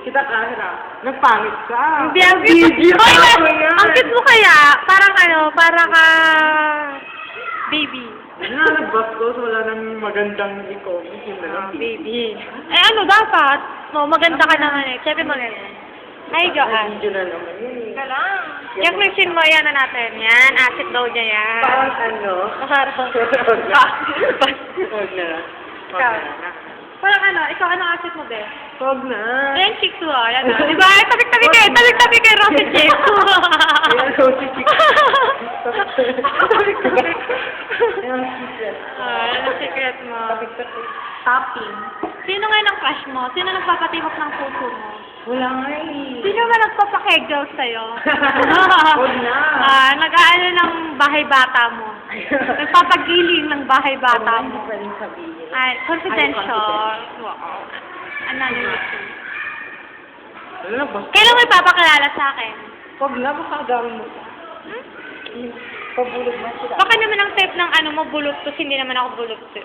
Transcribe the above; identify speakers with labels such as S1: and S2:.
S1: Kita camera. Nagpangit ka.
S2: Hindi, ang cute. Oy, ang cute mo kaya. Parang ano, parang baby.
S1: Nagbastos, wala nang magandang i-comment. Yun na lang.
S2: Baby. Eh ano, dapat? No, maganda ka naman eh. Siyempre maganda. Ay, Joanne.
S1: Video na naman yun.
S2: Ka lang. Yung machine mo, yan na natin. Yan, acid daw niya yan.
S1: Parang ano?
S2: Parang.
S1: Huwag na. Huwag na.
S2: Ikaw. Parang ano, ikaw ano acid mo, be?
S1: Huwag na.
S2: Ayan, chick to ah. Yan ah. Diba? Tabi-tabi kayo. Tabi-tabi kayo, Rocky chick.
S1: Ayan, Rosie chick. Ayan, secret.
S2: Ano secret mo?
S1: Tapping.
S2: Sino nga ng crush mo? Sino nagpapatibok ng puso mo?
S1: Wala nga eh.
S2: Sino ba nagpapakegel sa'yo?
S1: Huwag na.
S2: Nag-aano ng bahay bata mo. Nagpapagiling ng bahay bata
S1: Hindi
S2: mo.
S1: pwedeng sabihin.
S2: Ay, confidential. Wow. Anonymous.
S1: Wala na ba?
S2: Kailan mo ipapakilala sa akin?
S1: Huwag na, baka gawin mo. Pabulog na sila.
S2: Baka naman ang type ng ano mo, bulot to, hindi naman ako bulot to.